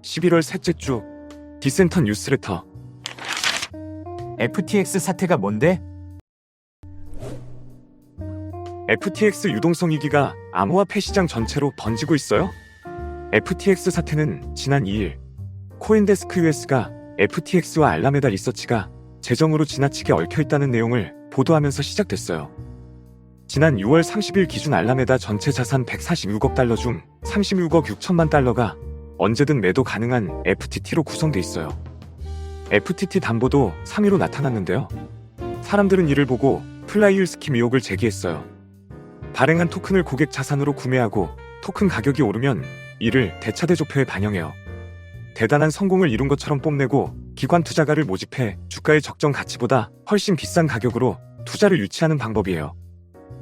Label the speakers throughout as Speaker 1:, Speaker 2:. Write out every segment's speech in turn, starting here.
Speaker 1: 11월 셋째 주 디센터 뉴스레터.
Speaker 2: FTX 사태가 뭔데?
Speaker 1: FTX 유동성 위기가 암호화폐 시장 전체로 번지고 있어요. FTX 사태는 지난 2일 코인데스크 US가 FTX와 알라메다 리서치가 재정으로 지나치게 얽혀있다는 내용을 보도하면서 시작됐어요. 지난 6월 30일 기준 알라메다 전체 자산 146억 달러 중 36억 6천만 달러가 언제든 매도 가능한 FTT로 구성돼 있어요. FTT 담보도 3위로 나타났는데요. 사람들은 이를 보고 플라이힐 스킴 의혹을 제기했어요. 발행한 토큰을 고객 자산으로 구매하고 토큰 가격이 오르면 이를 대차대조표에 반영해요. 대단한 성공을 이룬 것처럼 뽐내고 기관 투자가를 모집해 주가의 적정 가치보다 훨씬 비싼 가격으로 투자를 유치하는 방법이에요.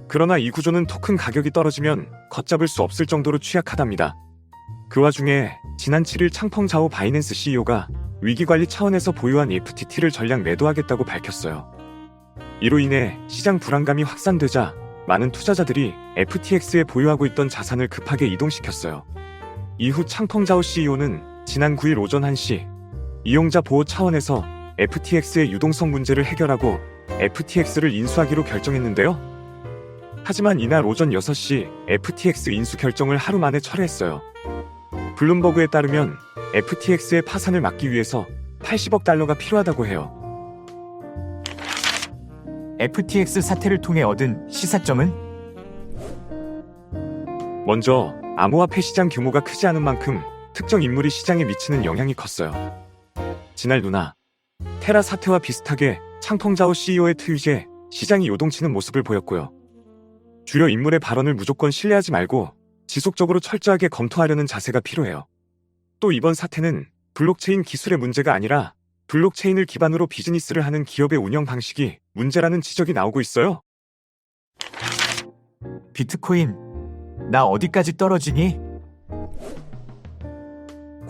Speaker 1: 그러나 이 구조는 토큰 가격이 떨어지면 걷잡을 수 없을 정도로 취약하답니다. 그 와중에 지난 7일 창펑자오 바이낸스 CEO가 위기관리 차원에서 보유한 FTT를 전량 매도하겠다고 밝혔어요. 이로 인해 시장 불안감이 확산되자 많은 투자자들이 FTX에 보유하고 있던 자산을 급하게 이동시켰어요. 이후 창펑자오 CEO는 지난 9일 오전 1시 이용자 보호 차원에서 FTX의 유동성 문제를 해결하고 FTX를 인수하기로 결정했는데요. 하지만 이날 오전 6시 FTX 인수 결정을 하루 만에 철회했어요. 블룸버그에 따르면 FTX의 파산을 막기 위해서 80억 달러가 필요하다고 해요.
Speaker 2: FTX 사태를 통해 얻은 시사점은?
Speaker 1: 먼저 암호화폐 시장 규모가 크지 않은 만큼 특정 인물이 시장에 미치는 영향이 컸어요. 지난 루나, 테라 사태와 비슷하게 창펑자오 CEO의 트윗에 시장이 요동치는 모습을 보였고요. 주요 인물의 발언을 무조건 신뢰하지 말고 지속적으로 철저하게 검토하려는 자세가 필요해요. 또 이번 사태는 블록체인 기술의 문제가 아니라 블록체인을 기반으로 비즈니스를 하는 기업의 운영 방식이 문제라는 지적이 나오고 있어요.
Speaker 2: 비트코인, 나 어디까지 떨어지니?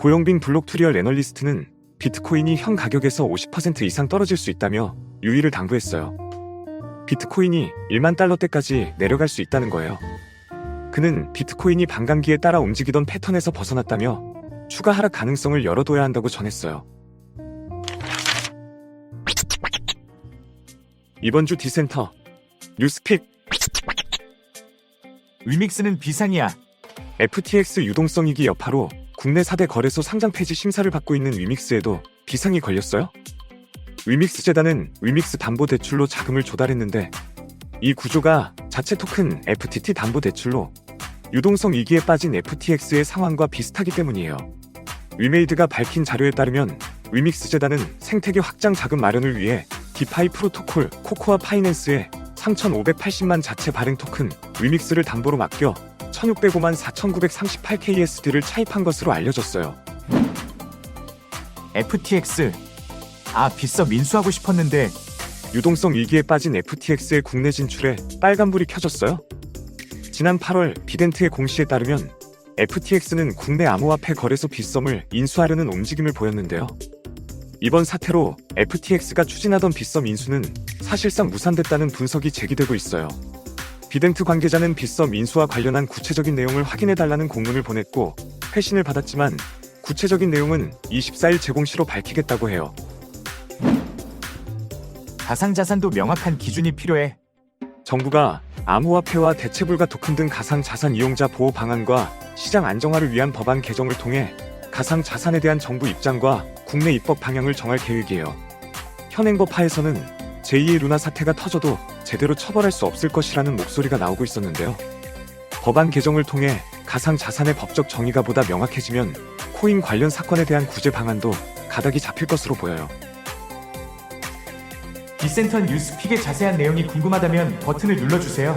Speaker 1: 고영빈 블록투리얼 애널리스트는 비트코인이 현 가격에서 50% 이상 떨어질 수 있다며 유의를 당부했어요. 비트코인이 1만 달러대까지 내려갈 수 있다는 거예요. 그는 비트코인이 반감기에 따라 움직이던 패턴에서 벗어났다며 추가 하락 가능성을 열어둬야 한다고 전했어요. 이번 주 디센터 뉴스픽.
Speaker 2: 위믹스는 비상이야.
Speaker 1: FTX 유동성 위기 여파로 국내 4대 거래소 상장 폐지 심사를 받고 있는 위믹스에도 비상이 걸렸어요? 위믹스 재단은 위믹스 담보대출로 자금을 조달했는데 이 구조가 자체 토큰 FTT 담보대출로 유동성 위기에 빠진 FTX의 상황과 비슷하기 때문이에요. 위메이드가 밝힌 자료에 따르면 위믹스 재단은 생태계 확장 자금 마련을 위해 디파이 프로토콜 코코아 파이낸스에 3,580만 자체 발행 토큰 위믹스를 담보로 맡겨 1,605만 4,938KSD를 차입한 것으로 알려졌어요.
Speaker 2: FTX, 빗썸 인수하고 싶었는데.
Speaker 1: 유동성 위기에 빠진 FTX의 국내 진출에 빨간불이 켜졌어요. 지난 8월 비덴트의 공시에 따르면 FTX는 국내 암호화폐 거래소 빗썸을 인수하려는 움직임을 보였는데요. 이번 사태로 FTX가 추진하던 빗썸 인수는 사실상 무산됐다는 분석이 제기되고 있어요. 비덴트 관계자는 빗썸 인수와 관련한 구체적인 내용을 확인해달라는 공문을 보냈고 회신을 받았지만 구체적인 내용은 24일 제공 시로 밝히겠다고 해요.
Speaker 2: 가상자산도 명확한 기준이 필요해.
Speaker 1: 정부가 암호화폐와 대체불가 토큰 등 가상자산 이용자 보호 방안과 시장 안정화를 위한 법안 개정을 통해 가상자산에 대한 정부 입장과 국내 입법 방향을 정할 계획이에요. 현행법 하에서는 제2의 루나 사태가 터져도 제대로 처벌할 수 없을 것이라는 목소리가 나오고 있었는데요. 법안 개정을 통해 가상자산의 법적 정의가 보다 명확해지면 코인 관련 사건에 대한 구제 방안도 가닥이 잡힐 것으로 보여요.
Speaker 2: 디센터 뉴스픽의 자세한 내용이 궁금하다면 버튼을 눌러주세요.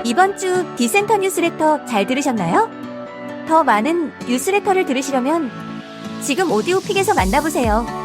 Speaker 3: 이번 주 디센터 뉴스레터 잘 들으셨나요? 더 많은 뉴스레터를 들으시려면 지금 오디오픽에서 만나보세요.